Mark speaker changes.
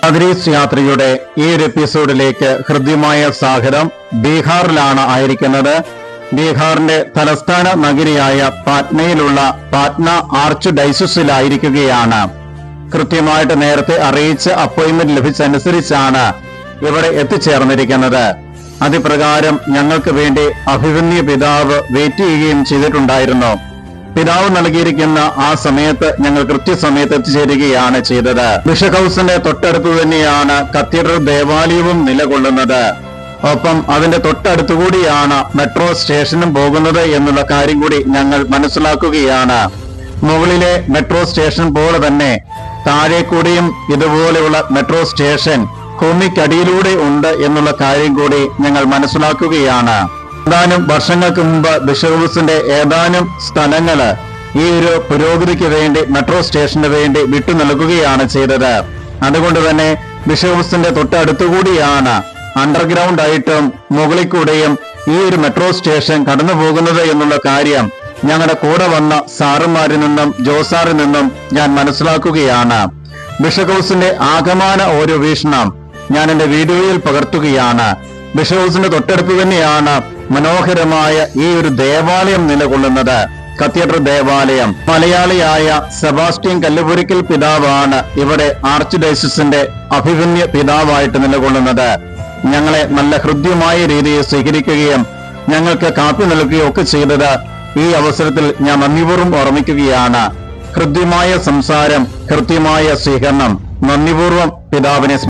Speaker 1: ബദ്രീസ് യാത്രയുടെ ഈ ഒരു എപ്പിസോഡിലേക്ക് ഹൃദ്യമായ സ്വാഗതം. ബീഹാറിലാണ് ആയിരിക്കുന്നത്. ബീഹാറിന്റെ തലസ്ഥാന നഗരിയായ പാറ്റ്നയിലുള്ള പാറ്റ്ന ആർച്ച് ഡയസിസിലായിരിക്കുകയാണ്. കൃത്യമായിട്ട് നേരത്തെ അറിയിച്ച അപ്പോയിന്റ്മെന്റ് ലഭിച്ചനുസരിച്ചാണ് ഇവിടെ എത്തിച്ചേർന്നിരിക്കുന്നത്. അതിപ്രകാരം ഞങ്ങൾക്ക് വേണ്ടി അഭിമന്യ പിതാവ് വെയിറ്റ് ചെയ്യുകയും ചെയ്തിട്ടുണ്ടായിരുന്നു. പിതാവ് നൽകിയിരിക്കുന്ന ആ സമയത്ത് ഞങ്ങൾ കൃത്യസമയത്ത് എത്തിച്ചേരുകയാണ് ചെയ്തത്. ബിഷപ്പ് ഹൌസിന്റെ തൊട്ടടുത്ത് തന്നെയാണ് കത്തീഡ്രൽ ദേവാലയവും നിലകൊള്ളുന്നത്. ഒപ്പം അതിന്റെ തൊട്ടടുത്തുകൂടിയാണ് മെട്രോ സ്റ്റേഷനും പോകുന്നത് എന്നുള്ള കാര്യം കൂടി ഞങ്ങൾ മനസ്സിലാക്കുകയാണ്. മുകളിലെ മെട്രോ സ്റ്റേഷൻ പോലെ തന്നെ താഴെ കൂടിയും ഇതുപോലെയുള്ള മെട്രോ സ്റ്റേഷൻ ഭൂമിക്കടിയിലൂടെ ഉണ്ട് എന്നുള്ള കാര്യം കൂടി ഞങ്ങൾ മനസ്സിലാക്കുകയാണ്. ഏതാനും വർഷങ്ങൾക്ക് മുമ്പ് ബിഷപ്പ് ഹൌസിന്റെ ഏതാനും സ്ഥലങ്ങള് ഈ ഒരു പുരോഗതിക്ക് വേണ്ടി മെട്രോ സ്റ്റേഷന് വേണ്ടി വിട്ടു നൽകുകയാണ് ചെയ്തത്. അതുകൊണ്ട് തന്നെ ബിഷപ്പ് ഹൌസിന്റെ തൊട്ടടുത്തുകൂടിയാണ് അണ്ടർഗ്രൗണ്ട് ആയിട്ടും മുകളിൽ കൂടെയും ഈ ഒരു മെട്രോ സ്റ്റേഷൻ കടന്നു പോകുന്നത് എന്നുള്ള കാര്യം ഞങ്ങളുടെ കൂടെ വന്ന സാറുമാരിൽ നിന്നും ജോസാറിൽ നിന്നും ഞാൻ മനസ്സിലാക്കുകയാണ്. ബിഷപ്പ് ഹൌസിന്റെ ആകമാന ഒരു വീക്ഷണം ഞാൻ എന്റെ വീഡിയോയിൽ പകർത്തുകയാണ്. ബിഷപ്പ് ഹൌസിന്റെ തൊട്ടടുത്ത് തന്നെയാണ് മനോഹരമായ ഈ ഒരു ദേവാലയം നിലകൊള്ളുന്നത്, കത്തീഡ്രൽ ദേവാലയം. മലയാളിയായ സെബാസ്റ്റ്യൻ കല്ലുപുരയ്ക്കൽ പിതാവാണ് ഇവിടെ ആർച്ച് ഡയസിസിന്റെ അഭിമന്യ പിതാവായിട്ട് നിലകൊള്ളുന്നത്. ഞങ്ങളെ നല്ല ഹൃദ്യമായ രീതിയിൽ സ്വീകരിക്കുകയും ഞങ്ങൾക്ക് കാപ്പി നൽകുകയും ഒക്കെ ചെയ്തത് ഈ അവസരത്തിൽ ഞാൻ നന്ദിപൂർവ്വം ഓർമ്മിക്കുകയാണ്. ഹൃദ്യമായ സംസാരം, കൃത്യമായ സ്വീകരണം. നന്ദിപൂർവ്വം പിതാവിനെ